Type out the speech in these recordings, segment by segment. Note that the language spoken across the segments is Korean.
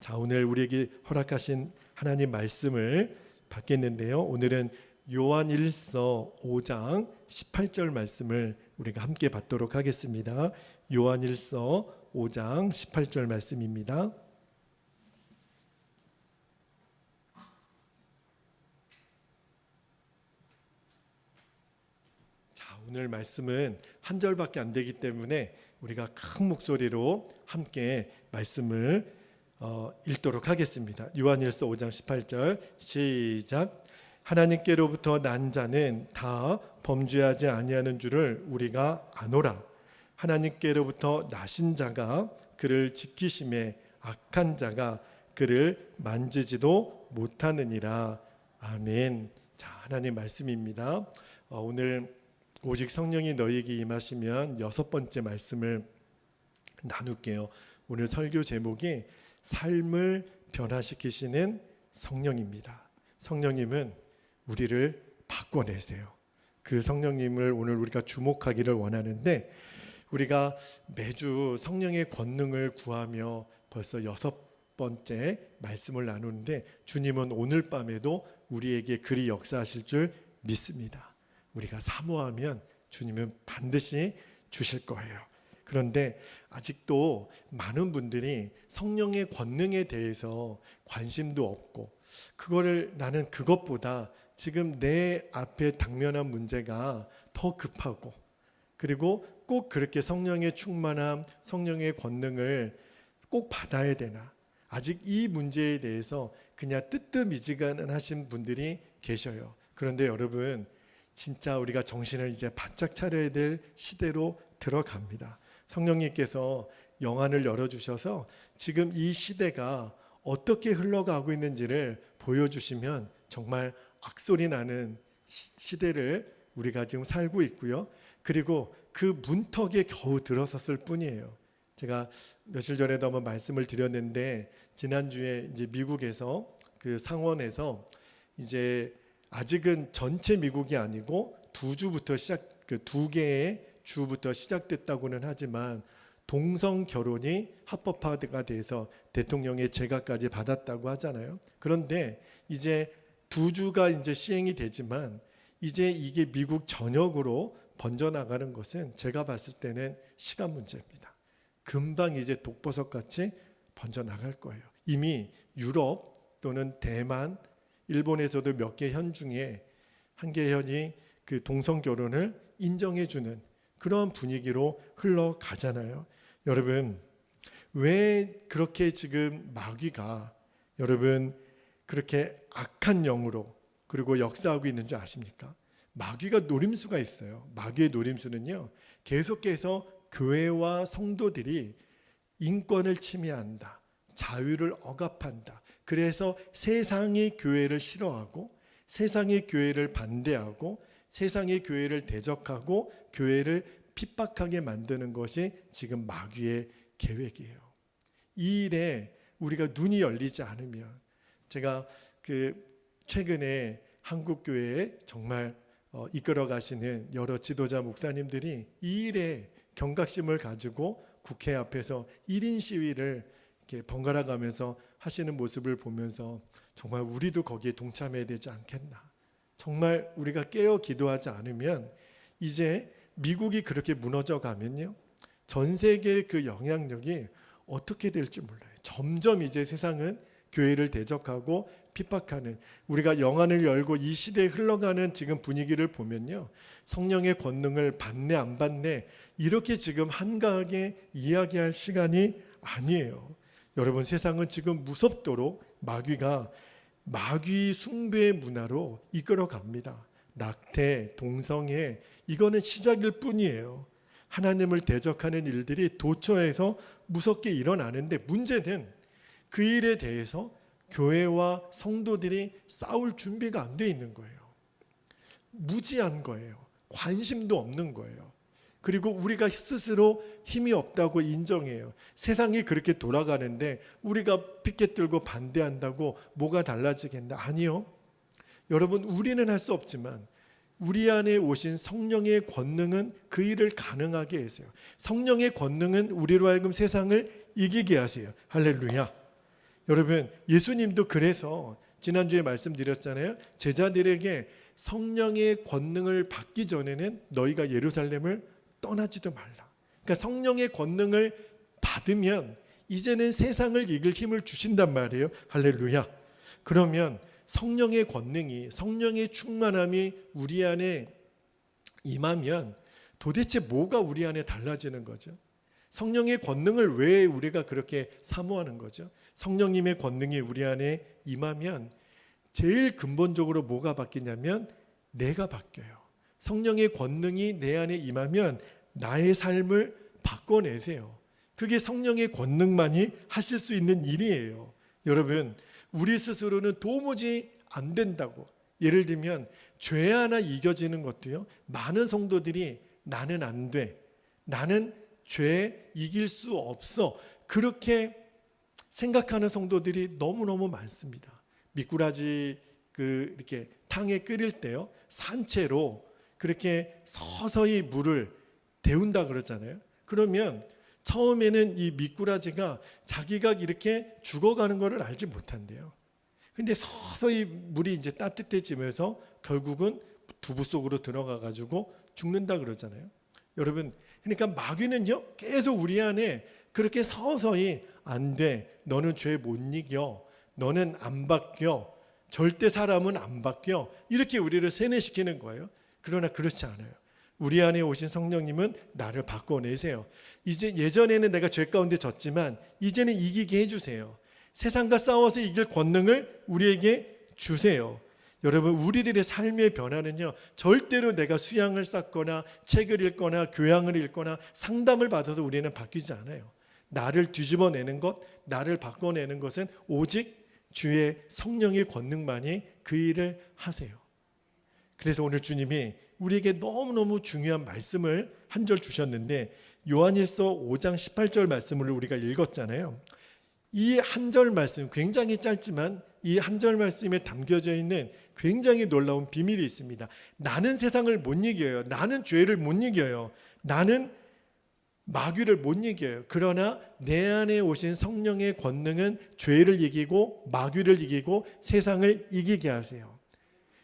자, 오늘 우리에게 허락하신 하나님 말씀을 받겠는데요. 오늘은 요한일서 5장 18절 말씀을 우리가 함께 받도록 하겠습니다. 요한일서 5장 18절 말씀입니다. 자, 오늘 말씀은 한 절밖에 안 되기 때문에 우리가 큰 목소리로 함께 말씀을 읽도록 하겠습니다. 요한일서 5장 18절 시작. 하나님께로부터 난 자는 다 범죄하지 아니하는 줄을 우리가 아노라. 하나님께로부터 나신 자가 그를 지키심에 악한 자가 그를 만지지도 못하느니라. 아멘. 자, 하나님 말씀입니다. 오늘 오직 성령이 너희에게 임하시면 6번째 말씀을 나눌게요. 오늘 설교 제목이 삶을 변화시키시는 성령입니다. 성령님은 우리를 바꿔내세요. 그 성령님을 오늘 우리가 주목하기를 원하는데, 우리가 매주 성령의 권능을 구하며 벌써 6번째 말씀을 나누는데, 주님은 오늘 밤에도 우리에게 그리 역사하실 줄 믿습니다. 우리가 사모하면 주님은 반드시 주실 거예요. 그런데 아직도 많은 분들이 성령의 권능에 대해서 관심도 없고, 그거를 나는 그것보다 지금 내 앞에 당면한 문제가 더 급하고, 그리고 꼭 그렇게 성령의 충만함, 성령의 권능을 꼭 받아야 되나, 아직 이 문제에 대해서 그냥 뜨뜻미지근하신 분들이 계셔요. 그런데 여러분, 진짜 우리가 정신을 이제 바짝 차려야 될 시대로 들어갑니다. 성령님께서 영안을 열어주셔서 지금 이 시대가 어떻게 흘러가고 있는지를 보여주시면 정말 악소리 나는 시대를 우리가 지금 살고 있고요. 그리고 그 문턱에 겨우 들어섰을 뿐이에요. 제가 며칠 전에도 한번 말씀을 드렸는데, 지난주에 이제 미국에서 그 상원에서 이제 아직은 전체 미국이 아니고 두 주부터 두 개의 주부터 시작됐다고는 하지만 동성 결혼이 합법화가 돼서 대통령의 재가까지 받았다고 하잖아요. 그런데 이제 두 주가 이제 시행이 되지만 이제 이게 미국 전역으로 번져나가는 것은 제가 봤을 때는 시간 문제입니다. 금방 이제 독버섯 같이 번져나갈 거예요. 이미 유럽 또는 대만, 일본에서도 몇 개 현 중에 한 개 현이 그 동성 결혼을 인정해주는 그런 분위기로 흘러가잖아요. 여러분, 왜 그렇게 지금 마귀가 여러분 그렇게 악한 영으로 그리고 역사하고 있는 줄 아십니까? 마귀가 노림수가 있어요. 마귀의 노림수는요, 계속해서 교회와 성도들이 인권을 침해한다, 자유를 억압한다. 그래서 세상이 교회를 싫어하고, 세상이 교회를 반대하고, 세상의 교회를 대적하고 교회를 핍박하게 만드는 것이 지금 마귀의 계획이에요. 이 일에 우리가 눈이 열리지 않으면, 제가 최근에 한국 교회에 정말 이끌어 가시는 여러 지도자 목사님들이 이 일에 경각심을 가지고 국회 앞에서 1인 시위를 이렇게 번갈아 가면서 하시는 모습을 보면서 정말 우리도 거기에 동참해야 되지 않겠나. 정말 우리가 깨어 기도하지 않으면, 이제 미국이 그렇게 무너져 가면요, 전 세계의 그 영향력이 어떻게 될지 몰라요. 점점 이제 세상은 교회를 대적하고 핍박하는, 우리가 영안을 열고 이 시대에 흘러가는 지금 분위기를 보면요, 성령의 권능을 받네 안 받네 이렇게 지금 한가하게 이야기할 시간이 아니에요. 여러분, 세상은 지금 무섭도록 마귀 숭배의 문화로 이끌어갑니다. 낙태, 동성애, 이거는 시작일 뿐이에요. 하나님을 대적하는 일들이 도처에서 무섭게 일어나는데, 문제는 그 일에 대해서 교회와 성도들이 싸울 준비가 안 돼 있는 거예요. 무지한 거예요. 관심도 없는 거예요. 그리고 우리가 스스로 힘이 없다고 인정해요. 세상이 그렇게 돌아가는데 우리가 피켓 들고 반대한다고 뭐가 달라지겠나? 아니요. 여러분, 우리는 할 수 없지만 우리 안에 오신 성령의 권능은 그 일을 가능하게 해서요. 성령의 권능은 우리로 하여금 세상을 이기게 하세요. 할렐루야. 여러분, 예수님도 그래서 지난주에 말씀드렸잖아요. 제자들에게 성령의 권능을 받기 전에는 너희가 예루살렘을 떠나지도 말라. 그러니까 성령의 권능을 받으면 이제는 세상을 이길 힘을 주신단 말이에요. 할렐루야. 그러면 성령의 권능이, 성령의 충만함이 우리 안에 임하면 도대체 뭐가 우리 안에 달라지는 거죠? 성령의 권능을 왜 우리가 그렇게 사모하는 거죠? 성령님의 권능이 우리 안에 임하면 제일 근본적으로 뭐가 바뀌냐면 내가 바뀌어요. 성령의 권능이 내 안에 임하면 나의 삶을 바꿔내세요. 그게 성령의 권능만이 하실 수 있는 일이에요. 여러분, 우리 스스로는 도무지 안 된다고, 예를 들면 죄 하나 이겨지는 것도요, 많은 성도들이 나는 안 돼, 나는 죄 이길 수 없어, 그렇게 생각하는 성도들이 너무너무 많습니다. 미꾸라지 이렇게 탕에 끓일 때요, 산채로 그렇게 서서히 물을 데운다 그러잖아요. 그러면 처음에는 이 미꾸라지가 자기가 이렇게 죽어가는 것을 알지 못한대요. 근데 서서히 물이 이제 따뜻해지면서 결국은 두부 속으로 들어가 가지고 죽는다 그러잖아요. 여러분, 그러니까 마귀는요, 계속 우리 안에 그렇게 서서히 안 돼, 너는 죄 못 이겨, 너는 안 바뀌어, 절대 사람은 안 바뀌어, 이렇게 우리를 세뇌시키는 거예요. 그러나 그렇지 않아요. 우리 안에 오신 성령님은 나를 바꿔내세요. 이제 예전에는 내가 죄 가운데 졌지만 이제는 이기게 해주세요. 세상과 싸워서 이길 권능을 우리에게 주세요. 여러분, 우리들의 삶의 변화는요, 절대로 내가 수양을 쌓거나 책을 읽거나 교양을 읽거나 상담을 받아서 우리는 바뀌지 않아요. 나를 뒤집어내는 것, 나를 바꿔내는 것은 오직 주의 성령의 권능만이 그 일을 하세요. 그래서 오늘 주님이 우리에게 너무너무 중요한 말씀을 한 절 주셨는데, 요한일서 5장 18절 말씀을 우리가 읽었잖아요. 이 한 절 말씀, 굉장히 짧지만 이 한 절 말씀에 담겨져 있는 굉장히 놀라운 비밀이 있습니다. 나는 세상을 못 이겨요. 나는 죄를 못 이겨요. 나는 마귀를 못 이겨요. 그러나 내 안에 오신 성령의 권능은 죄를 이기고 마귀를 이기고 세상을 이기게 하세요.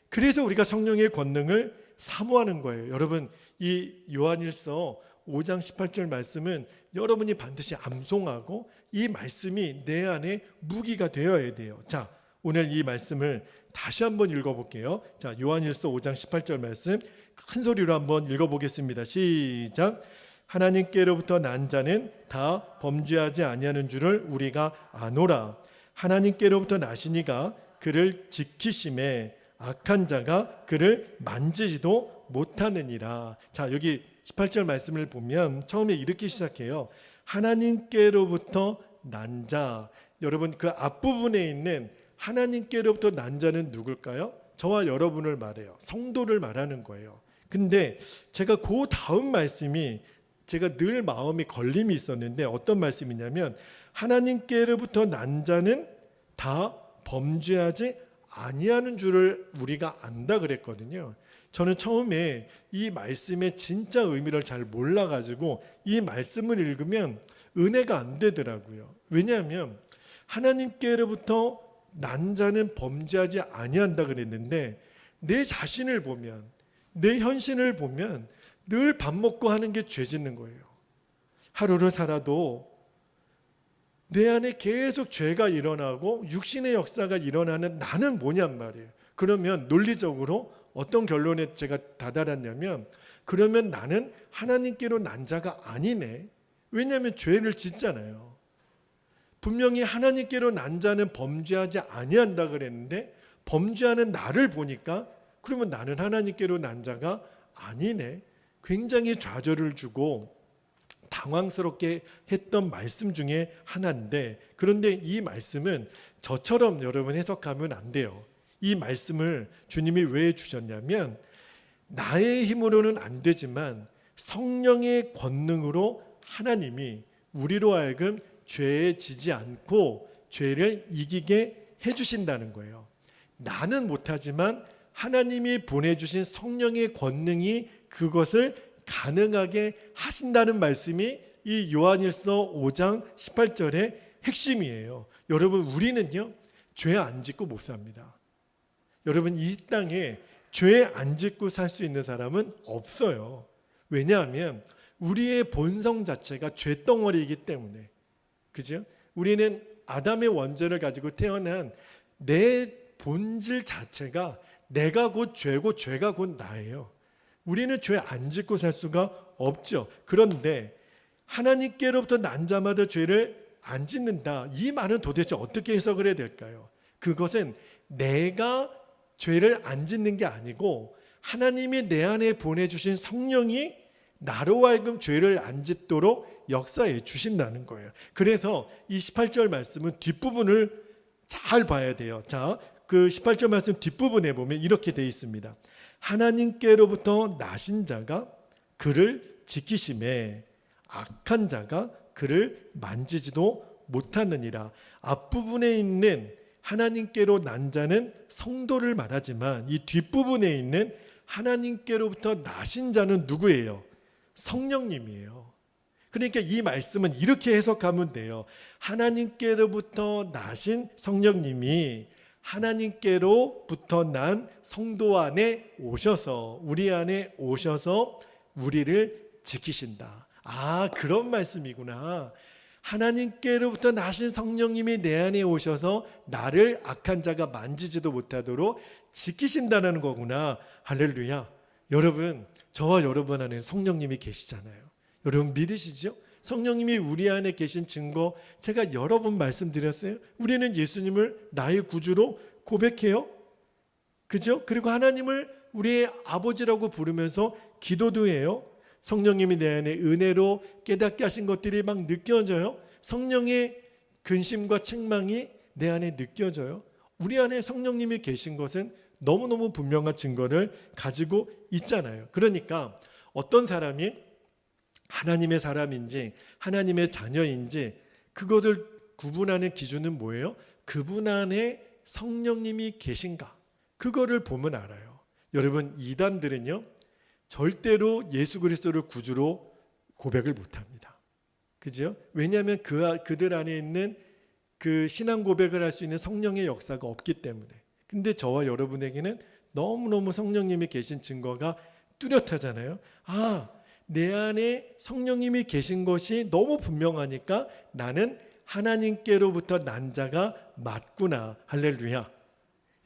그래서 우리가 성령의 권능을 사모하는 거예요. 여러분, 이 요한일서 5장 18절 말씀은 여러분이 반드시 암송하고 이 말씀이 내 안에 무기가 되어야 돼요. 자, 오늘 이 말씀을 다시 한번 읽어볼게요. 자, 요한일서 5장 18절 말씀 큰 소리로 한번 읽어보겠습니다. 시작. 하나님께로부터 난 자는 다 범죄하지 아니하는 줄을 우리가 아노라. 하나님께로부터 나시니가 그를 지키심에 악한 자가 그를 만지지도 못하느니라. 자, 여기 18절 말씀을 보면 처음에 이렇게 시작해요. 하나님께로부터 난 자. 여러분, 그 앞부분에 있는 하나님께로부터 난 자는 누굴까요? 저와 여러분을 말해요. 성도를 말하는 거예요. 근데 제가 그 다음 말씀이 제가 늘 마음에 걸림이 있었는데 어떤 말씀이냐면, 하나님께로부터 난 자는 다 범죄하지 아니하는 줄을 우리가 안다 그랬거든요. 저는 처음에 이 말씀의 진짜 의미를 잘 몰라가지고 이 말씀을 읽으면 은혜가 안 되더라고요. 왜냐하면 하나님께로부터 난 자는 범죄하지 아니한다 그랬는데, 내 자신을 보면, 내 현실을 보면 늘 밥 먹고 하는 게 죄 짓는 거예요. 하루를 살아도 내 안에 계속 죄가 일어나고 육신의 역사가 일어나는 나는 뭐냔 말이에요. 그러면 논리적으로 어떤 결론에 제가 다다랐냐면, 그러면 나는 하나님께로 난 자가 아니네. 왜냐하면 죄를 짓잖아요. 분명히 하나님께로 난 자는 범죄하지 아니한다 그랬는데 범죄하는 나를 보니까 그러면 나는 하나님께로 난 자가 아니네. 굉장히 좌절을 주고 당황스럽게 했던 말씀 중에 하나인데, 그런데 이 말씀은 저처럼 여러분 해석하면 안 돼요. 이 말씀을 주님이 왜 주셨냐면, 나의 힘으로는 안 되지만 성령의 권능으로 하나님이 우리로 하여금 죄에 지지 않고 죄를 이기게 해주신다는 거예요. 나는 못하지만 하나님이 보내주신 성령의 권능이 그것을 가능하게 하신다는 말씀이 이 요한일서 5장 18절의 핵심이에요. 여러분, 우리는요, 죄 안 짓고 못 삽니다. 여러분, 이 땅에 죄 안 짓고 살 수 있는 사람은 없어요. 왜냐하면 우리의 본성 자체가 죄덩어리이기 때문에. 그죠? 우리는 아담의 원죄를 가지고 태어난 내 본질 자체가 내가 곧 죄고 죄가 곧 나예요. 우리는 죄 안 짓고 살 수가 없죠. 그런데 하나님께로부터 난 자마다 죄를 안 짓는다. 이 말은 도대체 어떻게 해석을 해야 될까요? 그것은 내가 죄를 안 짓는 게 아니고 하나님이 내 안에 보내주신 성령이 나로 하여금 죄를 안 짓도록 역사해 주신다는 거예요. 그래서 이 18절 말씀은 뒷부분을 잘 봐야 돼요. 자, 그 18절 말씀 뒷부분에 보면 이렇게 되어 있습니다. 하나님께로부터 나신 자가 그를 지키심에 악한 자가 그를 만지지도 못하느니라. 앞부분에 있는 하나님께로 난 자는 성도를 말하지만 이 뒷부분에 있는 하나님께로부터 나신 자는 누구예요? 성령님이에요. 그러니까 이 말씀은 이렇게 해석하면 돼요. 하나님께로부터 나신 성령님이 하나님께로부터 난 성도 안에 오셔서, 우리 안에 오셔서 우리를 지키신다. 아, 그런 말씀이구나. 하나님께로부터 나신 성령님이 내 안에 오셔서 나를 악한 자가 만지지도 못하도록 지키신다는 거구나. 할렐루야. 여러분, 저와 여러분 안에 성령님이 계시잖아요. 여러분 믿으시죠? 성령님이 우리 안에 계신 증거 제가 여러 번 말씀드렸어요. 우리는 예수님을 나의 구주로 고백해요. 그죠? 그리고 하나님을 우리의 아버지라고 부르면서 기도도 해요. 성령님이 내 안에 은혜로 깨닫게 하신 것들이 막 느껴져요. 성령의 근심과 책망이 내 안에 느껴져요. 우리 안에 성령님이 계신 것은 너무너무 분명한 증거를 가지고 있잖아요. 그러니까 어떤 사람이 하나님의 사람인지 하나님의 자녀인지 그것을 구분하는 기준은 뭐예요? 그분 안에 성령님이 계신가? 그거를 보면 알아요. 여러분, 이단들은요 절대로 예수 그리스도를 구주로 고백을 못합니다. 그죠? 왜냐하면 그들 안에 있는 그 신앙 고백을 할 수 있는 성령의 역사가 없기 때문에. 근데 저와 여러분에게는 너무너무 성령님이 계신 증거가 뚜렷하잖아요. 아, 내 안에 성령님이 계신 것이 너무 분명하니까 나는 하나님께로부터 난 자가 맞구나. 할렐루야.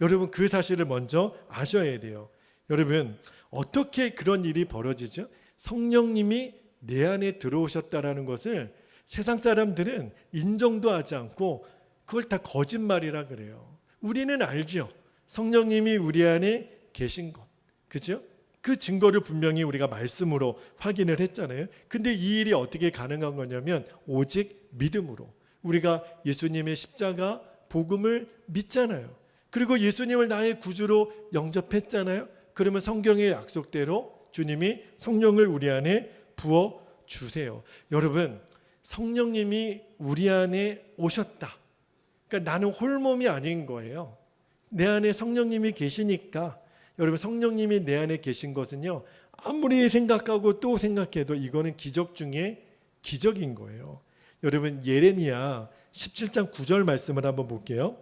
여러분, 그 사실을 먼저 아셔야 돼요. 여러분, 어떻게 그런 일이 벌어지죠? 성령님이 내 안에 들어오셨다라는 것을 세상 사람들은 인정도 하지 않고 그걸 다 거짓말이라 그래요. 우리는 알죠. 성령님이 우리 안에 계신 것. 그죠? 그 증거를 분명히 우리가 말씀으로 확인을 했잖아요. 근데 이 일이 어떻게 가능한 거냐면 오직 믿음으로. 우리가 예수님의 십자가 복음을 믿잖아요. 그리고 예수님을 나의 구주로 영접했잖아요. 그러면 성경의 약속대로 주님이 성령을 우리 안에 부어 주세요. 여러분, 성령님이 우리 안에 오셨다. 그러니까 나는 홀몸이 아닌 거예요. 내 안에 성령님이 계시니까. 여러분, 성령님이 내 안에 계신 것은요, 아무리 생각하고 또 생각해도 이거는 기적 중에 기적인 거예요. 여러분, 예레미야 17장 9절 말씀을 한번 볼게요.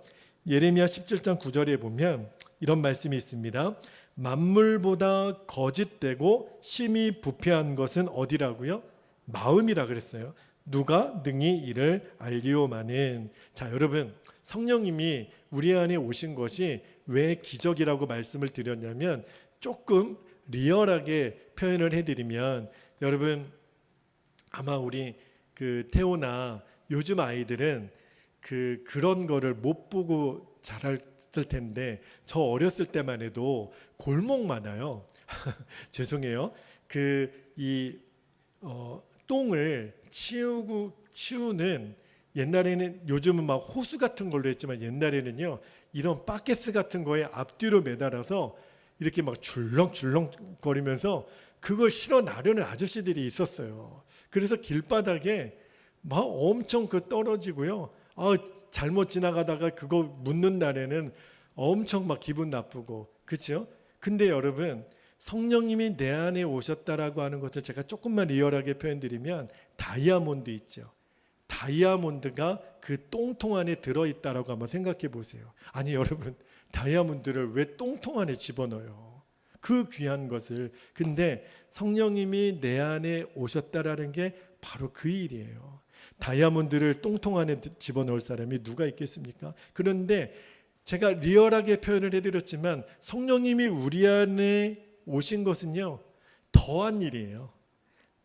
예레미야 17장 9절에 보면 이런 말씀이 있습니다. 만물보다 거짓되고 심히 부패한 것은 어디라고요? 마음이라 그랬어요. 누가 능히 이를 알리오마는. 자, 여러분, 성령님이 우리 안에 오신 것이 왜 기적이라고 말씀을 드렸냐면 조금 리얼하게 표현을 해드리면, 여러분 아마 우리 그 태호나 요즘 아이들은 그런 거를 못 보고 자랐을 텐데 저 어렸을 때만 해도 골목 많아요. 죄송해요. 똥을 치우는, 옛날에는, 요즘은 막 호수 같은 걸로 했지만 옛날에는요 이런 바켓스 같은 거에 앞뒤로 매달아서 이렇게 막 줄렁줄렁 거리면서 그걸 실어 나르는 아저씨들이 있었어요. 그래서 길바닥에 막 엄청 떨어지고요. 잘못 지나가다가 그거 묻는 날에는 엄청 막 기분 나쁘고, 그렇죠? 근데 여러분, 성령님이 내 안에 오셨다라고 하는 것을 제가 조금만 리얼하게 표현드리면 다이아몬드 있죠. 다이아몬드가 그 똥통 안에 들어있다라고 한번 생각해 보세요. 아니 여러분, 다이아몬드를 왜 똥통 안에 집어넣어요? 그 귀한 것을. 근데 성령님이 내 안에 오셨다라는 게 바로 그 일이에요. 다이아몬드를 똥통 안에 집어넣을 사람이 누가 있겠습니까? 그런데 제가 리얼하게 표현을 해드렸지만 성령님이 우리 안에 오신 것은요, 더한 일이에요.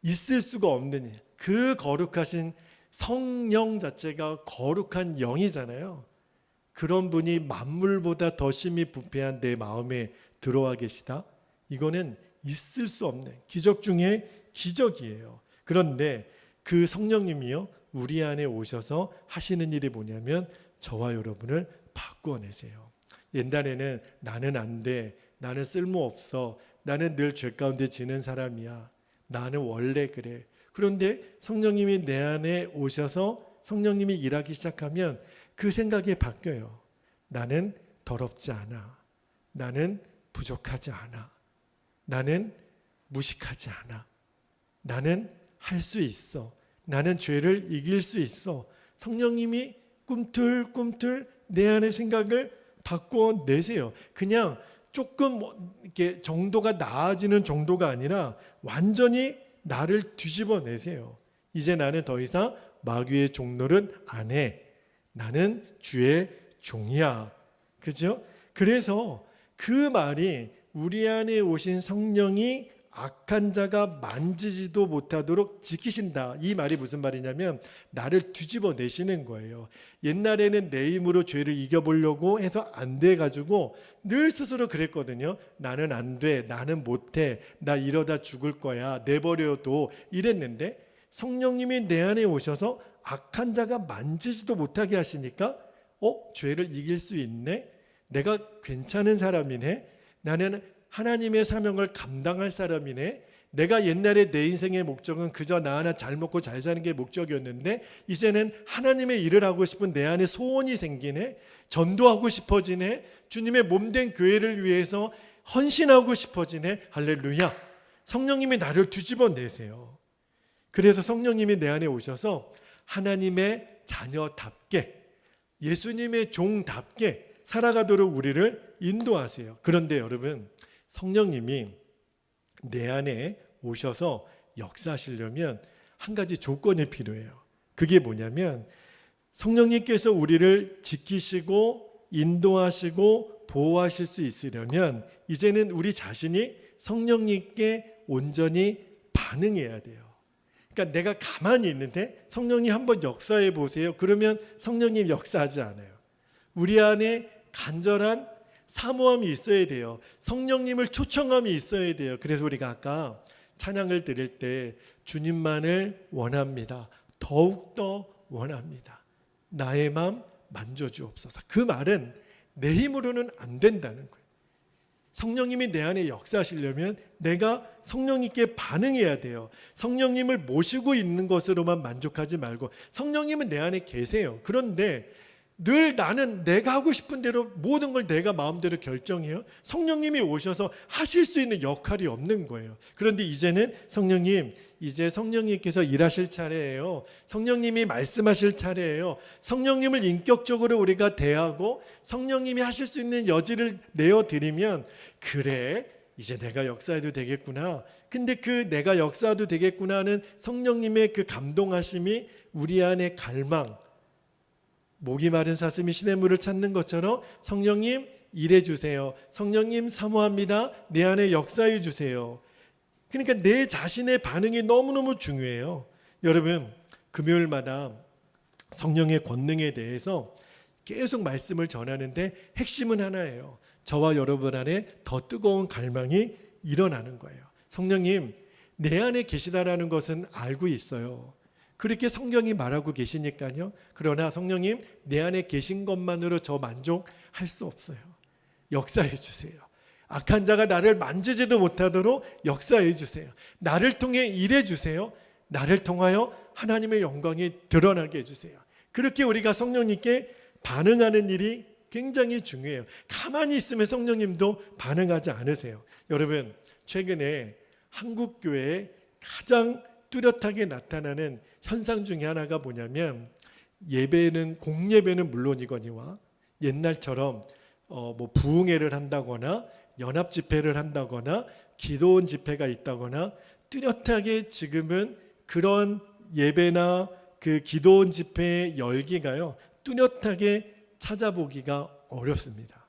있을 수가 없는 일. 그 거룩하신 성령 자체가 거룩한 영이잖아요. 그런 분이 만물보다 더 심히 부패한 내 마음에 들어와 계시다? 이거는 있을 수 없는 기적 중에 기적이에요. 그런데 그 성령님이요, 우리 안에 오셔서 하시는 일이 뭐냐면 저와 여러분을 바꾸어내세요. 옛날에는 나는 안 돼, 나는 쓸모없어, 나는 늘 죄 가운데 지는 사람이야, 나는 원래 그래. 그런데 성령님이 내 안에 오셔서 성령님이 일하기 시작하면 그 생각이 바뀌어요. 나는 더럽지 않아, 나는 부족하지 않아, 나는 무식하지 않아, 나는 할 수 있어, 나는 죄를 이길 수 있어. 성령님이 꿈틀꿈틀 내 안의 생각을 바꾸어 내세요. 그냥 조금 이렇게 정도가 나아지는 정도가 아니라 완전히 나를 뒤집어 내세요. 이제 나는 더 이상 마귀의 종노릇 안 해. 나는 주의 종이야. 그죠? 그래서 그 말이 우리 안에 오신 성령이 악한 자가 만지지도 못하도록 지키신다. 이 말이 무슨 말이냐면 나를 뒤집어 내시는 거예요. 옛날에는 내 힘으로 죄를 이겨보려고 해서 안 돼가지고 늘 스스로 그랬거든요. 나는 안 돼, 나는 못해, 나 이러다 죽을 거야, 내버려둬 이랬는데 성령님이 내 안에 오셔서 악한 자가 만지지도 못하게 하시니까 죄를 이길 수 있네? 내가 괜찮은 사람이네? 나는 하나님의 사명을 감당할 사람이네. 내가 옛날에 내 인생의 목적은 그저 나 하나 잘 먹고 잘 사는 게 목적이었는데 이제는 하나님의 일을 하고 싶은 내 안에 소원이 생기네. 전도하고 싶어지네. 주님의 몸된 교회를 위해서 헌신하고 싶어지네. 할렐루야. 성령님이 나를 뒤집어 내세요. 그래서 성령님이 내 안에 오셔서 하나님의 자녀답게, 예수님의 종답게 살아가도록 우리를 인도하세요. 그런데 여러분, 성령님이 내 안에 오셔서 역사하시려면 한 가지 조건이 필요해요. 그게 뭐냐면 성령님께서 우리를 지키시고 인도하시고 보호하실 수 있으려면 이제는 우리 자신이 성령님께 온전히 반응해야 돼요. 그러니까 내가 가만히 있는데 성령님 한번 역사해 보세요. 그러면 성령님 역사하지 않아요. 우리 안에 간절한 사모함이 있어야 돼요. 성령님을 초청함이 있어야 돼요. 그래서 우리가 아까 찬양을 드릴 때 주님만을 원합니다. 더욱더 원합니다. 나의 마음 만져주옵소서. 그 말은 내 힘으로는 안 된다는 거예요. 성령님이 내 안에 역사하시려면 내가 성령님께 반응해야 돼요. 성령님을 모시고 있는 것으로만 만족하지 말고 성령님은 내 안에 계세요. 그런데 늘 나는 내가 하고 싶은 대로 모든 걸 내가 마음대로 결정해요. 성령님이 오셔서 하실 수 있는 역할이 없는 거예요. 그런데 이제는 성령님, 이제 성령님께서 일하실 차례예요. 성령님이 말씀하실 차례예요. 성령님을 인격적으로 우리가 대하고 성령님이 하실 수 있는 여지를 내어드리면 그래, 이제 내가 역사해도 되겠구나. 근데 그 내가 역사해도 되겠구나 하는 성령님의 그 감동하심이 우리 안에 갈망, 목이 마른 사슴이 시냇물을 찾는 것처럼 성령님 일해 주세요. 성령님 사모합니다. 내 안에 역사해 주세요. 그러니까 내 자신의 반응이 너무너무 중요해요. 여러분, 금요일마다 성령의 권능에 대해서 계속 말씀을 전하는데 핵심은 하나예요. 저와 여러분 안에 더 뜨거운 갈망이 일어나는 거예요. 성령님 내 안에 계시다라는 것은 알고 있어요. 그렇게 성경이 말하고 계시니까요. 그러나 성령님 내 안에 계신 것만으로 저 만족할 수 없어요. 역사해 주세요. 악한 자가 나를 만지지도 못하도록 역사해 주세요. 나를 통해 일해 주세요. 나를 통하여 하나님의 영광이 드러나게 해주세요. 그렇게 우리가 성령님께 반응하는 일이 굉장히 중요해요. 가만히 있으면 성령님도 반응하지 않으세요. 여러분, 최근에 한국교회에 가장 뚜렷하게 나타나는 현상 중에 하나가 뭐냐면 예배는 공예배는 물론이거니와 옛날처럼 뭐 부흥회를 한다거나 연합 집회를 한다거나 기도원 집회가 있다거나 뚜렷하게 지금은 그런 예배나 그 기도원 집회의 열기가요 뚜렷하게 찾아보기가 어렵습니다.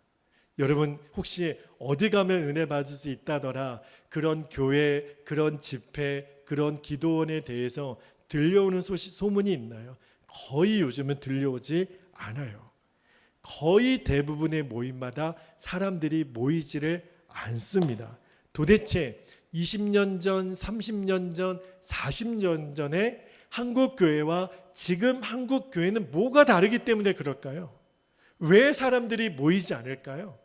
여러분 혹시 어디 가면 은혜 받을 수 있다더라 그런 교회, 그런 집회, 그런 기도원에 대해서 들려오는 소문이 있나요? 거의 요즘은 들려오지 않아요. 거의 대부분의 모임마다 사람들이 모이지를 않습니다. 도대체 20년 전, 30년 전, 40년 전에 한국 교회와 지금 한국 교회는 뭐가 다르기 때문에 그럴까요? 왜 사람들이 모이지 않을까요?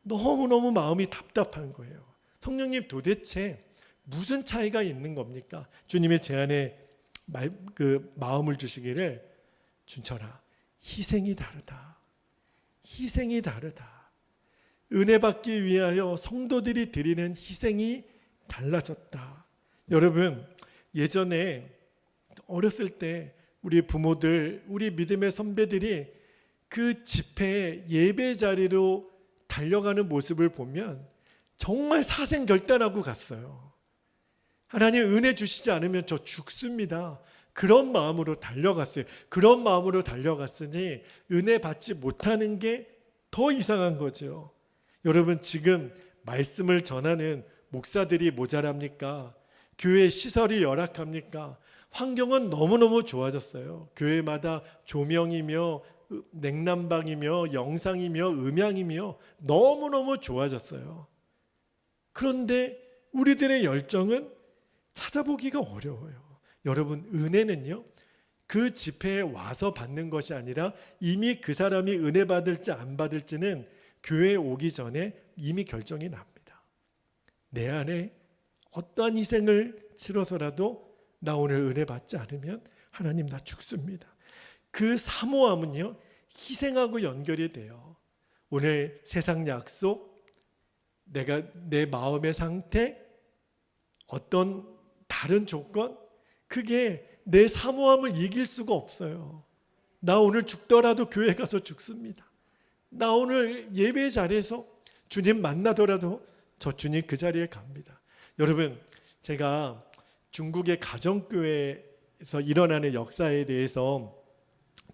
너무너무 마음이 답답한 거예요. 성령님 도대체 무슨 차이가 있는 겁니까? 주님의 제안에 마음을 주시기를 준철아 희생이 다르다. 희생이 다르다. 은혜 받기 위하여 성도들이 드리는 희생이 달라졌다. 여러분 예전에 어렸을 때 우리 부모들, 우리 믿음의 선배들이 그 집회 예배 자리로 달려가는 모습을 보면 정말 사생결단하고 갔어요. 하나님 은혜 주시지 않으면 저 죽습니다. 그런 마음으로 달려갔어요. 그런 마음으로 달려갔으니 은혜 받지 못하는 게 더 이상한 거죠. 여러분 지금 말씀을 전하는 목사들이 모자랍니까? 교회 시설이 열악합니까? 환경은 너무너무 좋아졌어요. 교회마다 조명이며 냉난방이며 영상이며 음향이며 너무너무 좋아졌어요. 그런데 우리들의 열정은 찾아보기가 어려워요. 여러분 은혜는요 그 집회에 와서 받는 것이 아니라 이미 그 사람이 은혜 받을지 안 받을지는 교회에 오기 전에 이미 결정이 납니다. 내 안에 어떠한 희생을 치러서라도 나 오늘 은혜 받지 않으면 하나님 나 죽습니다. 그 사모함은요 희생하고 연결이 돼요. 오늘 세상 약속, 내가 내 마음의 상태, 어떤 다른 조건, 그게 내 사모함을 이길 수가 없어요. 나 오늘 죽더라도 교회 가서 죽습니다. 나 오늘 예배 자리에서 주님 만나더라도 저 주님 그 자리에 갑니다. 여러분 제가 중국의 가정교회에서 일어나는 역사에 대해서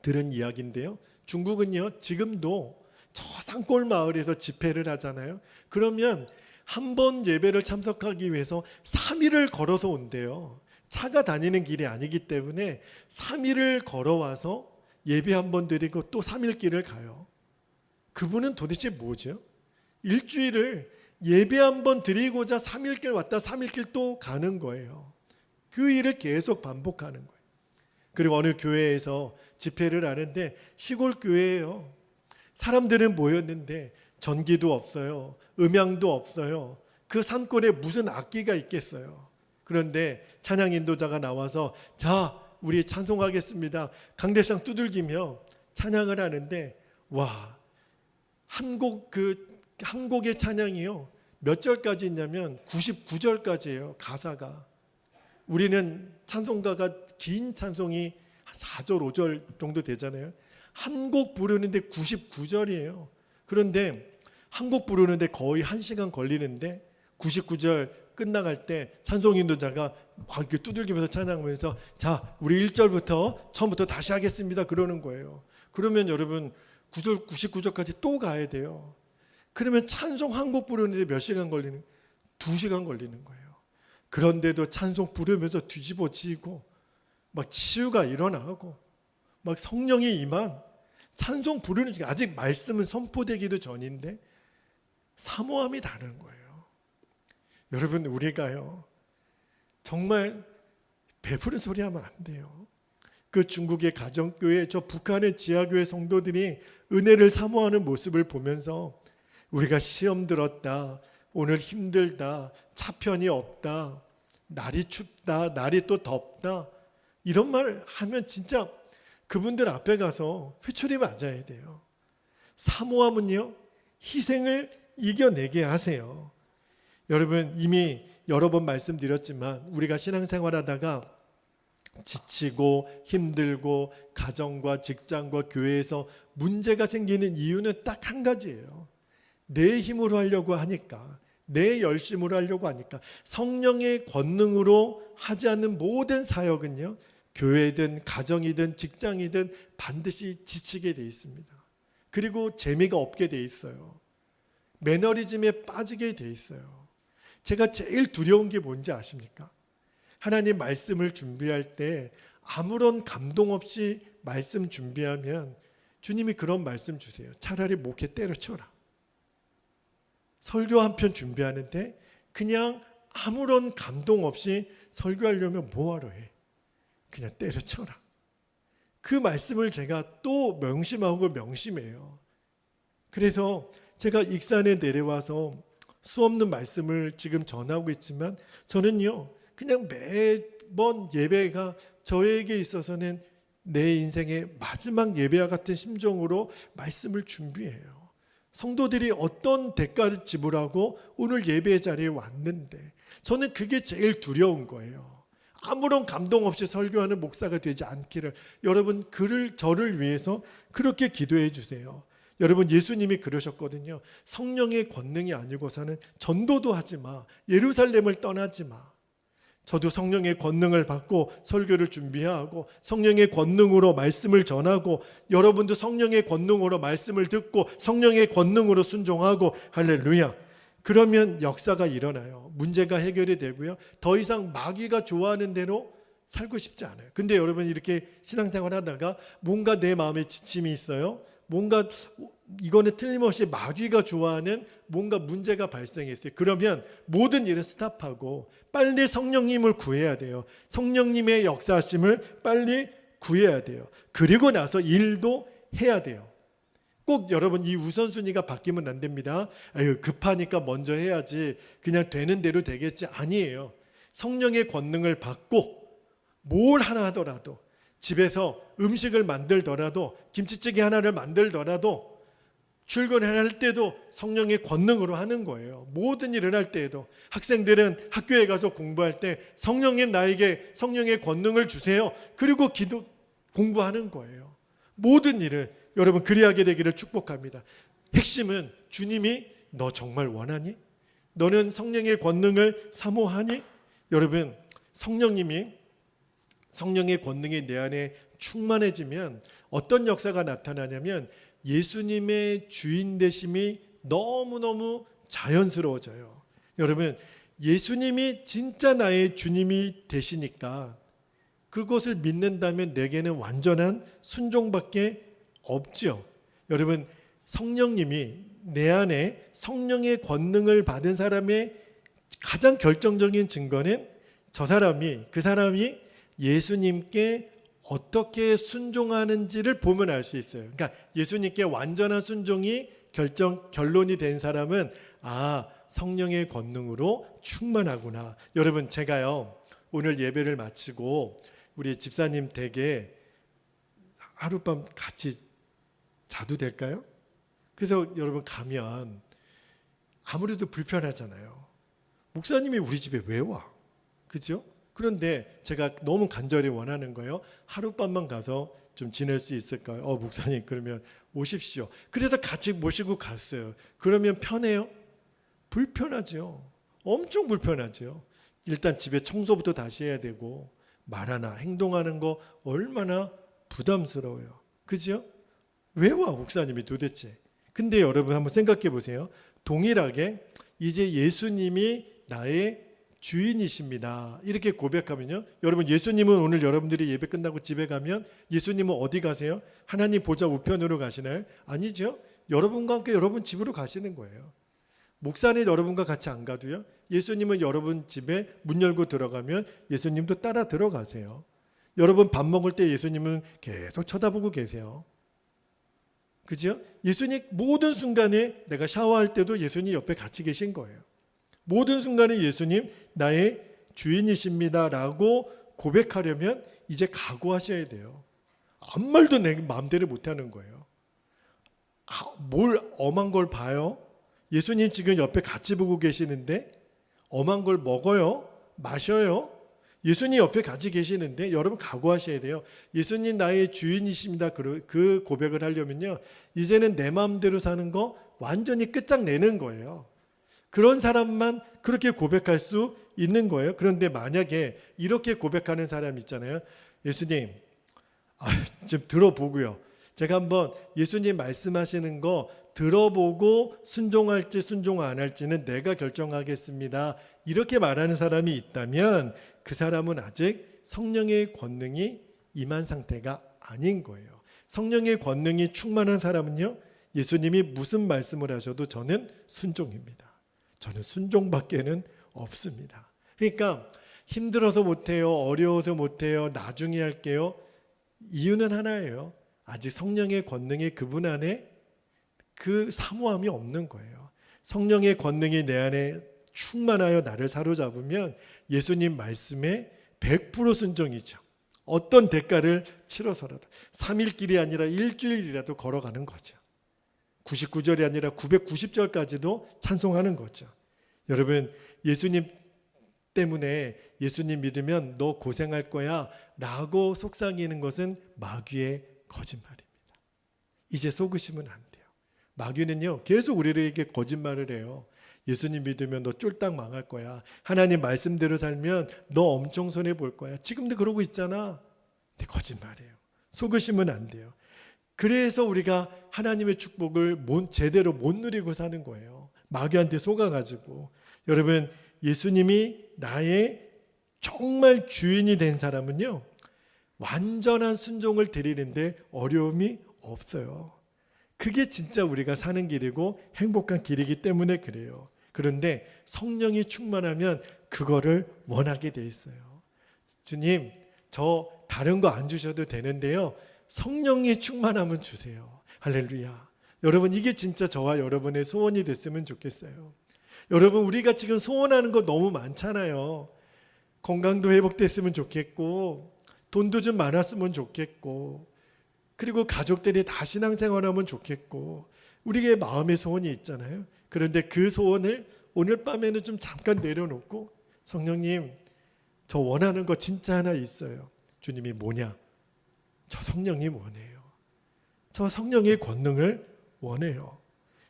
들은 이야기인데요. 중국은요 지금도 저 산골 마을에서 집회를 하잖아요. 그러면 한 번 예배를 참석하기 위해서 3일을 걸어서 온대요. 차가 다니는 길이 아니기 때문에 3일을 걸어와서 예배 한 번 드리고 또 3일 길을 가요. 그분은 도대체 뭐죠? 일주일을 예배 한 번 드리고자 3일 길 왔다 3일 길 또 가는 거예요. 그 일을 계속 반복하는 거예요. 그리고 어느 교회에서 집회를 하는데 시골 교회예요. 사람들은 모였는데 전기도 없어요. 음향도 없어요. 그 산골에 무슨 악기가 있겠어요. 그런데 찬양 인도자가 나와서 자 우리 찬송하겠습니다. 강대상 두들기며 찬양을 하는데 와 한 곡의 찬양이요 몇 절까지 있냐면 99절까지예요. 가사가. 우리는 찬송가가 긴 찬송이 4절 5절 정도 되잖아요. 한 곡 부르는데 99절이에요. 그런데 한 곡 부르는데 거의 1시간 걸리는데 99절 끝나갈 때 찬송 인도자가 막 이렇게 두들기면서 찬양하면서 자 우리 1절부터 처음부터 다시 하겠습니다 그러는 거예요. 그러면 여러분 9절 99절까지 또 가야 돼요. 그러면 찬송 한 곡 부르는데 몇 시간 걸리는? 2시간 걸리는 거예요. 그런데도 찬송 부르면서 뒤집어지고 막 치유가 일어나고 막 성령이 임한 찬송 부르는 중에 아직 말씀은 선포되기도 전인데 사모함이 다른 거예요. 여러분 우리가요 정말 베푸는 소리 하면 안 돼요. 그 중국의 가정교회, 저 북한의 지하교회 성도들이 은혜를 사모하는 모습을 보면서 우리가 시험 들었다, 오늘 힘들다, 차편이 없다, 날이 춥다, 날이 또 덥다 이런 말 하면 진짜 그분들 앞에 가서 회초리 맞아야 돼요. 사모함은요 희생을 이겨내게 하세요. 여러분 이미 여러 번 말씀드렸지만 우리가 신앙생활하다가 지치고 힘들고 가정과 직장과 교회에서 문제가 생기는 이유는 딱 한 가지예요. 내 힘으로 하려고 하니까, 내 열심으로 하려고 하니까. 성령의 권능으로 하지 않는 모든 사역은요, 교회든 가정이든 직장이든 반드시 지치게 돼 있습니다. 그리고 재미가 없게 돼 있어요. 매너리즘에 빠지게 돼 있어요. 제가 제일 두려운 게 뭔지 아십니까? 하나님 말씀을 준비할 때 아무런 감동 없이 말씀 준비하면 주님이 그런 말씀 주세요. 차라리 목에 때려쳐라. 설교 한 편 준비하는데 그냥 아무런 감동 없이 설교하려면 뭐하러 해? 그냥 때려쳐라. 그 말씀을 제가 또 명심하고 명심해요. 그래서 제가 익산에 내려와서 수없는 말씀을 지금 전하고 있지만 저는요, 그냥 매번 예배가 저에게 있어서는 내 인생의 마지막 예배와 같은 심정으로 말씀을 준비해요. 성도들이 어떤 대가를 지불하고 오늘 예배 자리에 왔는데 저는 그게 제일 두려운 거예요. 아무런 감동 없이 설교하는 목사가 되지 않기를. 여러분, 저를 위해서 그렇게 기도해 주세요. 여러분, 예수님이 그러셨거든요. 성령의 권능이 아니고서는 전도도 하지 마. 예루살렘을 떠나지 마. 저도 성령의 권능을 받고 설교를 준비하고 성령의 권능으로 말씀을 전하고 여러분도 성령의 권능으로 말씀을 듣고 성령의 권능으로 순종하고 할렐루야. 그러면 역사가 일어나요. 문제가 해결이 되고요. 더 이상 마귀가 좋아하는 대로 살고 싶지 않아요. 근데 여러분, 이렇게 신앙생활 하다가 뭔가 내 마음에 지침이 있어요. 뭔가 이거는 틀림없이 마귀가 좋아하는 뭔가 문제가 발생했어요. 그러면 모든 일을 스탑하고 빨리 성령님을 구해야 돼요. 성령님의 역사하심을 빨리 구해야 돼요. 그리고 나서 일도 해야 돼요. 꼭 여러분, 이 우선순위가 바뀌면 안 됩니다. 아유, 급하니까 먼저 해야지, 그냥 되는 대로 되겠지. 아니에요. 성령의 권능을 받고 뭘 하나 하더라도, 집에서 음식을 만들더라도, 김치찌개 하나를 만들더라도, 출근을 할 때도 성령의 권능으로 하는 거예요. 모든 일을 할 때에도. 학생들은 학교에 가서 공부할 때 성령님, 나에게 성령의 권능을 주세요. 그리고 공부하는 거예요. 모든 일을 여러분 그리하게 되기를 축복합니다. 핵심은 주님이 너 정말 원하니? 너는 성령의 권능을 사모하니? 여러분, 성령의 권능이 내 안에 충만해지면 어떤 역사가 나타나냐면 예수님의 주인 되심이 너무너무 자연스러워져요. 여러분, 예수님이 진짜 나의 주님이 되시니까 그것을 믿는다면 내게는 완전한 순종밖에 없죠. 여러분, 성령님이 내 안에 성령의 권능을 받은 사람의 가장 결정적인 증거는 그 사람이 예수님께 어떻게 순종하는지를 보면 알 수 있어요. 그러니까 예수님께 완전한 순종이 결론이 된 사람은 성령의 권능으로 충만하구나. 여러분, 제가요 오늘 예배를 마치고 우리 집사님 댁에 하룻밤 같이 자도 될까요? 그래서 여러분 가면 아무래도 불편하잖아요. 목사님이 우리 집에 왜 와? 그죠? 그런데 제가 너무 간절히 원하는 거예요. 하룻밤만 가서 좀 지낼 수 있을까요? 목사님, 그러면 오십시오. 그래서 같이 모시고 갔어요. 그러면 편해요? 불편하죠. 엄청 불편하죠. 일단 집에 청소부터 다시 해야 되고 말하나 행동하는 거 얼마나 부담스러워요. 그죠? 왜 와, 목사님이 도대체? 근데 여러분 한번 생각해 보세요. 동일하게 이제 예수님이 나의 주인이십니다. 이렇게 고백하면요. 여러분, 예수님은 오늘 여러분들이 예배 끝나고 집에 가면 예수님은 어디 가세요? 하나님 보좌 우편으로 가시나요? 아니죠. 여러분과 함께 여러분 집으로 가시는 거예요. 목사님 여러분과 같이 안 가도요. 예수님은 여러분 집에 문 열고 들어가면 예수님도 따라 들어가세요. 여러분 밥 먹을 때 예수님은 계속 쳐다보고 계세요. 그죠? 예수님 모든 순간에, 내가 샤워할 때도 예수님 옆에 같이 계신 거예요. 모든 순간에 예수님 나의 주인이십니다 라고 고백하려면 이제 각오하셔야 돼요. 아무 말도 내 마음대로 못하는 거예요. 뭘 엄한 걸 봐요? 예수님 지금 옆에 같이 보고 계시는데 엄한 걸 먹어요? 마셔요? 예수님 옆에 같이 계시는데 여러분 각오하셔야 돼요. 예수님 나의 주인이십니다. 그 고백을 하려면요, 이제는 내 마음대로 사는 거 완전히 끝장내는 거예요. 그런 사람만 그렇게 고백할 수 있는 거예요. 그런데 만약에 이렇게 고백하는 사람 있잖아요. 예수님, 좀 들어보고요. 제가 한번 예수님 말씀하시는 거 들어보고 순종할지 순종 안 할지는 내가 결정하겠습니다. 이렇게 말하는 사람이 있다면 그 사람은 아직 성령의 권능이 임한 상태가 아닌 거예요. 성령의 권능이 충만한 사람은요, 예수님이 무슨 말씀을 하셔도 저는 순종입니다. 저는 순종밖에는 없습니다. 그러니까 힘들어서 못해요, 어려워서 못해요, 나중에 할게요. 이유는 하나예요. 아직 성령의 권능이 그분 안에 그 사모함이 없는 거예요. 성령의 권능이 내 안에 충만하여 나를 사로잡으면 예수님 말씀에 100% 순종이죠. 어떤 대가를 치러서라도 3일 길이 아니라 일주일이라도 걸어가는 거죠. 99절이 아니라 990절까지도 찬송하는 거죠. 여러분, 예수님 때문에 예수님 믿으면 너 고생할 거야 라고 속삭이는 것은 마귀의 거짓말입니다. 이제 속으시면 안 돼요. 마귀는요, 계속 우리에게 거짓말을 해요. 예수님 믿으면 너 쫄딱 망할 거야. 하나님 말씀대로 살면 너 엄청 손해 볼 거야. 지금도 그러고 있잖아. 근데 거짓말이에요. 속으시면 안 돼요. 그래서 우리가 하나님의 축복을 제대로 못 누리고 사는 거예요. 마귀한테 속아가지고. 여러분, 예수님이 나의 정말 주인이 된 사람은요, 완전한 순종을 드리는데 어려움이 없어요. 그게 진짜 우리가 사는 길이고 행복한 길이기 때문에 그래요. 그런데 성령이 충만하면 그거를 원하게 돼 있어요. 주님, 저 다른 거 안 주셔도 되는데요, 성령이 충만하면 주세요. 할렐루야. 여러분, 이게 진짜 저와 여러분의 소원이 됐으면 좋겠어요. 여러분, 우리가 지금 소원하는 거 너무 많잖아요. 건강도 회복됐으면 좋겠고, 돈도 좀 많았으면 좋겠고, 그리고 가족들이 다 신앙생활하면 좋겠고, 우리의 마음의 소원이 있잖아요. 그런데 그 소원을 오늘 밤에는 좀 잠깐 내려놓고, 성령님, 저 원하는 거 진짜 하나 있어요. 주님이 뭐냐? 저 성령님 원해요. 저 성령의 권능을 원해요.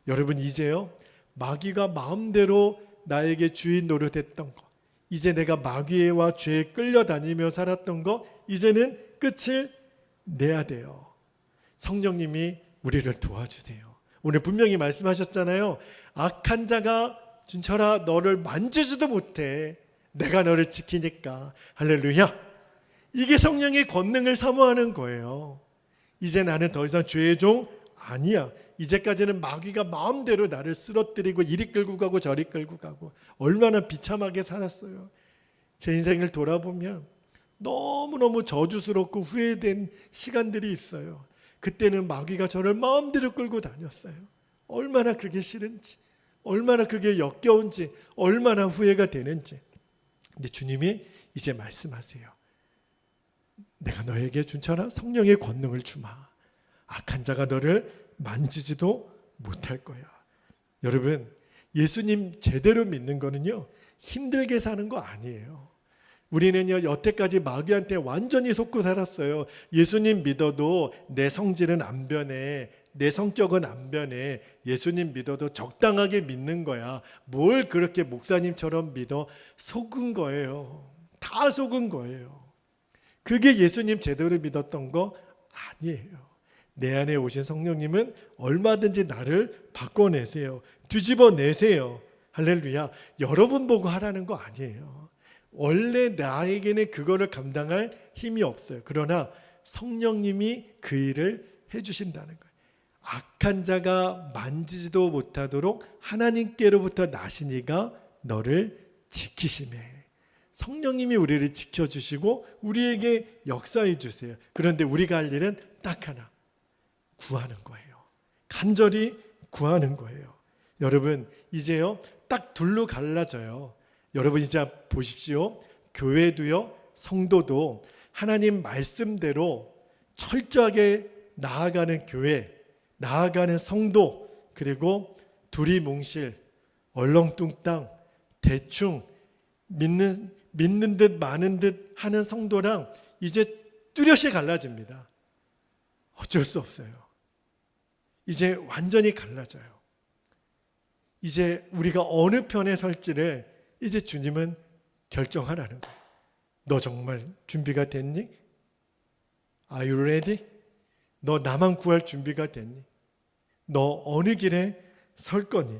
여러분, 이제요, 마귀가 마음대로 나에게 주인 노릇했던 거, 이제 내가 마귀와 죄에 끌려다니며 살았던 거, 이제는 끝을 내야 돼요. 성령님이 우리를 도와주세요. 오늘 분명히 말씀하셨잖아요. 악한 자가 준철아, 너를 만지지도 못해. 내가 너를 지키니까. 할렐루야. 이게 성령의 권능을 사모하는 거예요. 이제 나는 더 이상 죄의 종 아니야. 이제까지는 마귀가 마음대로 나를 쓰러뜨리고 이리 끌고 가고 저리 끌고 가고 얼마나 비참하게 살았어요. 제 인생을 돌아보면 너무너무 저주스럽고 후회된 시간들이 있어요. 그때는 마귀가 저를 마음대로 끌고 다녔어요. 얼마나 그게 싫은지, 얼마나 그게 역겨운지, 얼마나 후회가 되는지. 근데 주님이 이제 말씀하세요. 내가 너에게 준천하 성령의 권능을 주마. 악한 자가 너를 만지지도 못할 거야. 여러분, 예수님 제대로 믿는 거는요, 힘들게 사는 거 아니에요. 우리는요, 여태까지 마귀한테 완전히 속고 살았어요. 예수님 믿어도 내 성질은 안 변해, 내 성격은 안 변해. 예수님 믿어도 적당하게 믿는 거야. 뭘 그렇게 목사님처럼 믿어? 속은 거예요. 다 속은 거예요. 그게 예수님 제대로 믿었던 거 아니에요. 내 안에 오신 성령님은 얼마든지 나를 바꿔내세요. 뒤집어내세요. 할렐루야. 여러분 보고 하라는 거 아니에요. 원래 나에게는 그거를 감당할 힘이 없어요. 그러나 성령님이 그 일을 해주신다는 거예요. 악한 자가 만지지도 못하도록 하나님께로부터 나신 이가 너를 지키시매. 성령님이 우리를 지켜주시고 우리에게 역사해 주세요. 그런데 우리가 할 일은 딱 하나, 구하는 거예요. 간절히 구하는 거예요. 여러분, 이제요, 딱 둘로 갈라져요. 여러분, 이제 보십시오. 교회도요, 성도도 하나님 말씀대로 철저하게 나아가는 교회, 나아가는 성도, 그리고 두리뭉실, 얼렁뚱땅, 대충 믿는 듯 마는 듯 하는 성도랑 이제 뚜렷이 갈라집니다. 어쩔 수 없어요. 이제 완전히 갈라져요. 이제 우리가 어느 편에 설지를 이제 주님은 결정하라는 거예요. 너 정말 준비가 됐니? Are you ready? 너 나만 구할 준비가 됐니? 너 어느 길에 설 거니?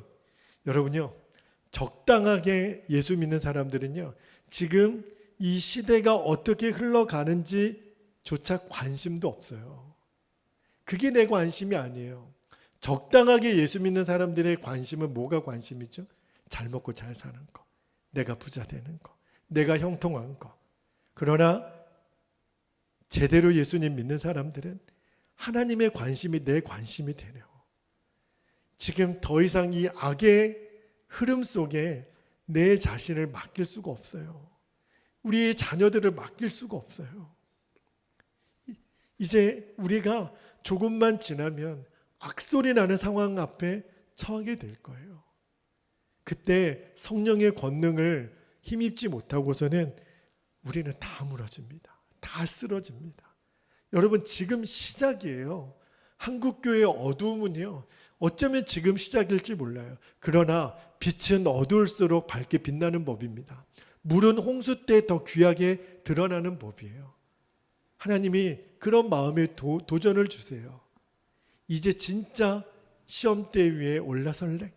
여러분요, 적당하게 예수 믿는 사람들은요, 지금 이 시대가 어떻게 흘러가는지 조차 관심도 없어요. 그게 내 관심이 아니에요. 적당하게 예수 믿는 사람들의 관심은 뭐가 관심이죠? 잘 먹고 잘 사는 거, 내가 부자 되는 거, 내가 형통한 거. 그러나 제대로 예수님 믿는 사람들은 하나님의 관심이 내 관심이 되네요. 지금 더 이상 이 악의 흐름 속에 내 자신을 맡길 수가 없어요. 우리의 자녀들을 맡길 수가 없어요. 이제 우리가 조금만 지나면 악소리 나는 상황 앞에 처하게 될 거예요. 그때 성령의 권능을 힘입지 못하고서는 우리는 다 무너집니다. 다 쓰러집니다. 여러분, 지금 시작이에요. 한국교회의 어두움은요, 어쩌면 지금 시작일지 몰라요. 그러나 빛은 어두울수록 밝게 빛나는 법입니다. 물은 홍수 때 더 귀하게 드러나는 법이에요. 하나님이 그런 마음에 도전을 주세요. 이제 진짜 시험대 위에 올라설래?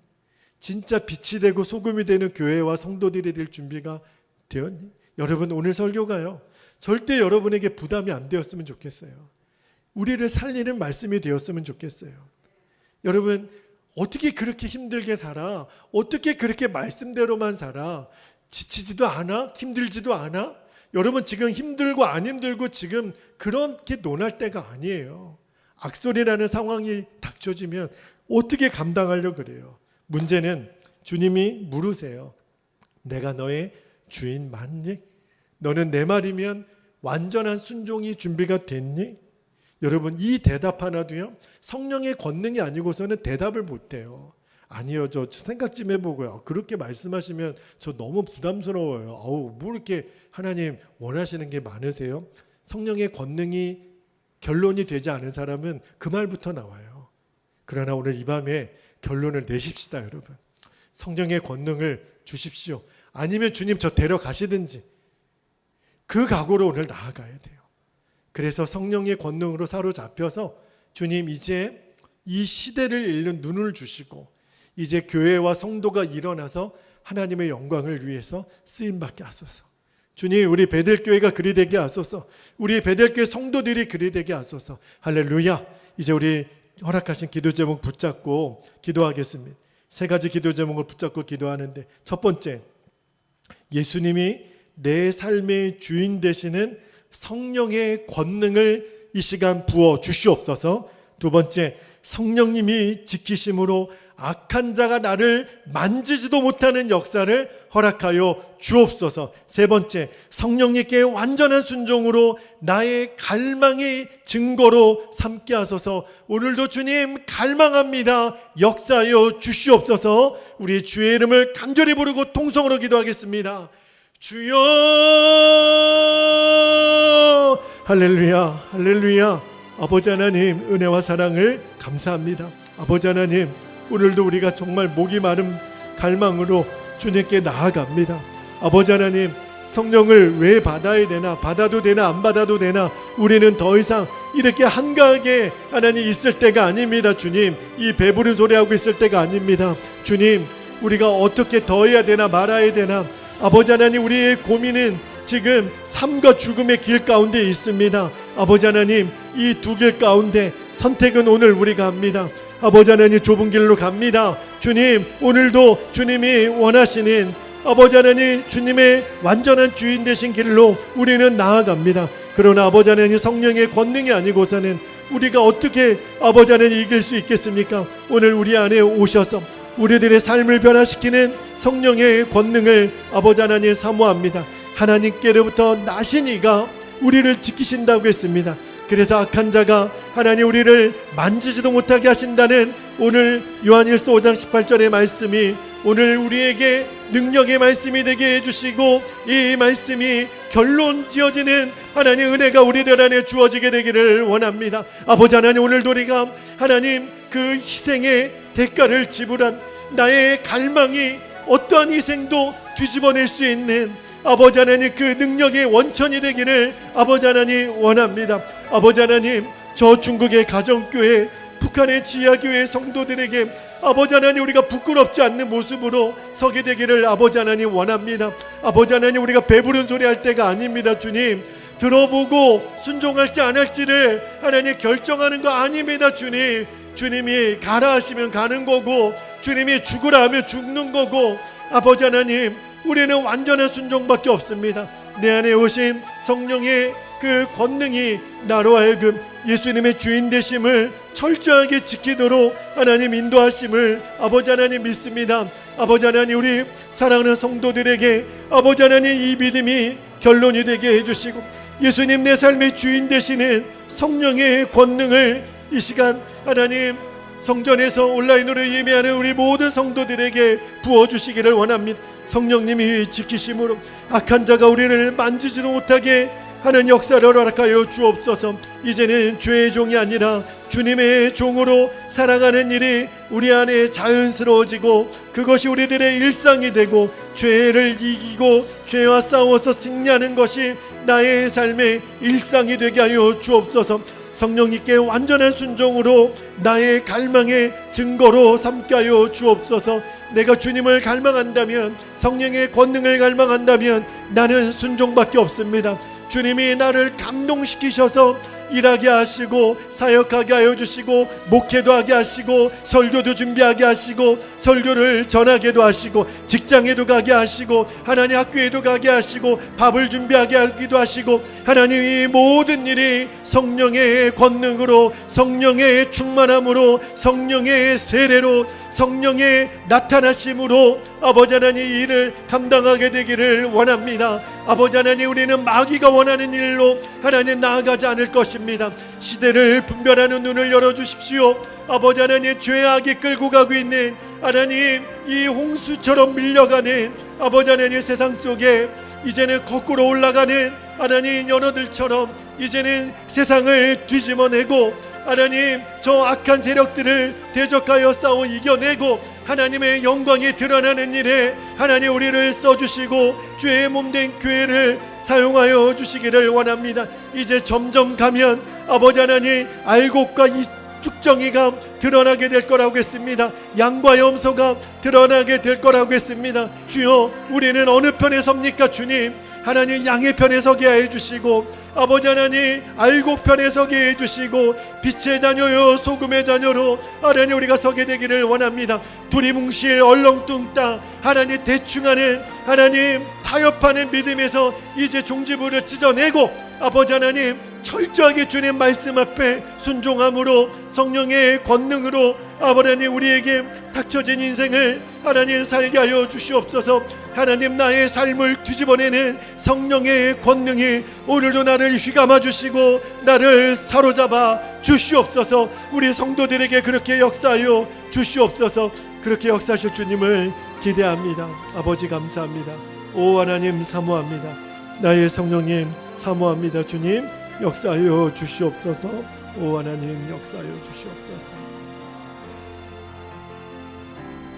진짜 빛이 되고 소금이 되는 교회와 성도들이 될 준비가 되었니? 여러분, 오늘 설교가요, 절대 여러분에게 부담이 안 되었으면 좋겠어요. 우리를 살리는 말씀이 되었으면 좋겠어요. 여러분, 어떻게 그렇게 힘들게 살아? 어떻게 그렇게 말씀대로만 살아? 지치지도 않아? 힘들지도 않아? 여러분, 지금 힘들고 안 힘들고 지금 그렇게 논할 때가 아니에요. 악소리라는 상황이 닥쳐지면 어떻게 감당하려고 그래요? 문제는 주님이 물으세요. 내가 너의 주인 맞니? 너는 내 말이면 완전한 순종이 준비가 됐니? 여러분, 이 대답 하나도요, 성령의 권능이 아니고서는 대답을 못해요. 아니요, 저 생각 좀 해보고요. 그렇게 말씀하시면 저 너무 부담스러워요. 뭐 이렇게 하나님 원하시는 게 많으세요? 성령의 권능이 결론이 되지 않은 사람은 그 말부터 나와요. 그러나 오늘 이 밤에 결론을 내십시다, 여러분. 성령의 권능을 주십시오. 아니면 주님 저 데려가시든지, 그 각오로 오늘 나아가야 돼요. 그래서 성령의 권능으로 사로잡혀서 주님, 이제 이 시대를 읽는 눈을 주시고 이제 교회와 성도가 일어나서 하나님의 영광을 위해서 쓰임받게 하소서. 주님, 우리 베델교회가 그리 되게 하소서. 우리 베델교회 성도들이 그리 되게 하소서. 할렐루야. 이제 우리 허락하신 기도 제목 붙잡고 기도하겠습니다. 세 가지 기도 제목을 붙잡고 기도하는데, 첫 번째, 예수님이 내 삶의 주인 되시는 성령의 권능을 이 시간 부어 주시옵소서. 두 번째, 성령님이 지키심으로 악한 자가 나를 만지지도 못하는 역사를 허락하여 주옵소서. 세 번째, 성령님께 완전한 순종으로 나의 갈망의 증거로 삼게 하소서. 오늘도 주님 갈망합니다. 역사하여 주시옵소서. 우리 주의 이름을 간절히 부르고 통성으로 기도하겠습니다. 주여, 할렐루야, 할렐루야. 아버지 하나님, 은혜와 사랑을 감사합니다. 아버지 하나님, 오늘도 우리가 정말 목이 마른 갈망으로 주님께 나아갑니다. 아버지 하나님, 성령을 왜 받아야 되나, 받아도 되나 안 받아도 되나, 우리는 더 이상 이렇게 한가하게 하나님 있을 때가 아닙니다. 주님, 이 배부른 소리하고 있을 때가 아닙니다. 주님, 우리가 어떻게 더 해야 되나 말아야 되나, 아버지 하나님, 우리의 고민은 지금 삶과 죽음의 길 가운데 있습니다. 아버지 하나님, 이 두 길 가운데 선택은 오늘 우리가 합니다. 아버지 하나님, 좁은 길로 갑니다. 주님, 오늘도 주님이 원하시는 아버지 하나님, 주님의 완전한 주인 되신 길로 우리는 나아갑니다. 그러나 아버지 하나님, 성령의 권능이 아니고서는 우리가 어떻게 아버지 하나님 이길 수 있겠습니까? 오늘 우리 안에 오셔서 우리들의 삶을 변화시키는 성령의 권능을 아버지 하나님 사모합니다. 하나님께로부터 나신 이가 우리를 지키신다고 했습니다. 그래서 악한 자가 하나님 우리를 만지지도 못하게 하신다는 오늘 요한일서 5장 18절의 말씀이 오늘 우리에게 능력의 말씀이 되게 해주시고 이 말씀이 결론 지어지는 하나님 은혜가 우리들 안에 주어지게 되기를 원합니다. 아버지 하나님, 오늘도 우리가 하나님 그 희생의 대가를 지불한 나의 갈망이 어떠한 희생도 뒤집어낼 수 있는 아버지 하나님 그 능력의 원천이 되기를 아버지 하나님 원합니다. 아버지 하나님, 저 중국의 가정교회, 북한의 지하교회 성도들에게 아버지 하나님 우리가 부끄럽지 않는 모습으로 서게 되기를 아버지 하나님 원합니다. 아버지 하나님, 우리가 배부른 소리 할 때가 아닙니다. 주님, 들어보고 순종할지 안 할지를 하나님 결정하는 거 아닙니다. 주님, 주님이 가라 하시면 가는 거고 주님이 죽으라 하면 죽는 거고 아버지 하나님, 우리는 완전한 순종밖에 없습니다. 내 안에 오신 성령의 그 권능이 나로 하여금 예수님의 주인 되심을 철저하게 지키도록 하나님 인도하심을 아버지 하나님 믿습니다. 아버지 하나님, 우리 사랑하는 성도들에게 아버지 하나님 이 믿음이 결론이 되게 해주시고 예수님 내 삶의 주인 되시는 성령의 권능을 이 시간 하나님 성전에서 온라인으로 예배하는 우리 모든 성도들에게 부어주시기를 원합니다. 성령님이 지키심으로 악한 자가 우리를 만지지도 못하게 하는 역사를 허락하여 주옵소서. 이제는 죄의 종이 아니라 주님의 종으로 살아가는 일이 우리 안에 자연스러워지고 그것이 우리들의 일상이 되고 죄를 이기고 죄와 싸워서 승리하는 것이 나의 삶의 일상이 되게 하여 주옵소서. 성령님께 완전한 순종으로 나의 갈망의 증거로 삼게 하여 주옵소서. 내가 주님을 갈망한다면, 성령의 권능을 갈망한다면 나는 순종밖에 없습니다. 주님이 나를 감동시키셔서 일하게 하시고 사역하게 하여 주시고 목회도 하게 하시고 설교도 준비하게 하시고 설교를 전하게도 하시고 직장에도 가게 하시고 하나님 학교에도 가게 하시고 밥을 준비하게 하기도 하시고 하나님 이 모든 일이 성령의 권능으로, 성령의 충만함으로, 성령의 세례로, 성령의 나타나심으로 아버지 하나님 이 일을 감당하게 되기를 원합니다. 아버지 하나님, 우리는 마귀가 원하는 일로 하나님 나아가지 않을 것입니다. 시대를 분별하는 눈을 열어주십시오. 아버지 하나님, 죄악이 끌고 가고 있는 하나님 이 홍수처럼 밀려가는 아버지 하나님 세상 속에 이제는 거꾸로 올라가는 하나님 연어들처럼 이제는 세상을 뒤집어내고 하나님 저 악한 세력들을 대적하여 싸워 이겨내고 하나님의 영광이 드러나는 일에 하나님 우리를 써주시고 주의 몸된 교회를 사용하여 주시기를 원합니다. 이제 점점 가면 아버지 하나님 알곡과 이 쭉정이가 드러나게 될 거라고 했습니다. 양과 염소가 드러나게 될 거라고 했습니다. 주여, 우리는 어느 편에 섭니까? 주님, 하나님 양의 편에 서게 해주시고 아버지 하나님 알곡 편에 서게 해주시고 빛의 자녀요 소금의 자녀로 하나님 우리가 서게 되기를 원합니다. 두리뭉실 얼렁뚱땅 하나님 대충하는 하나님 타협하는 믿음에서 이제 종지부를 찢어내고 아버지 하나님 철저하게 주님 말씀 앞에 순종함으로 성령의 권능으로 아버지 하나님 우리에게 닥쳐진 인생을 하나님 살게 하여 주시옵소서. 하나님 나의 삶을 뒤집어내는 성령의 권능이 오늘도 나를 휘감아 주시고 나를 사로잡아 주시옵소서. 우리 성도들에게 그렇게 역사하여 주시옵소서. 그렇게 역사하실 주님을 기대합니다. 아버지 감사합니다. 오 하나님 사모합니다. 나의 성령님 사모합니다. 주님 역사하여 주시옵소서. 오 하나님 역사하여 주시옵소서.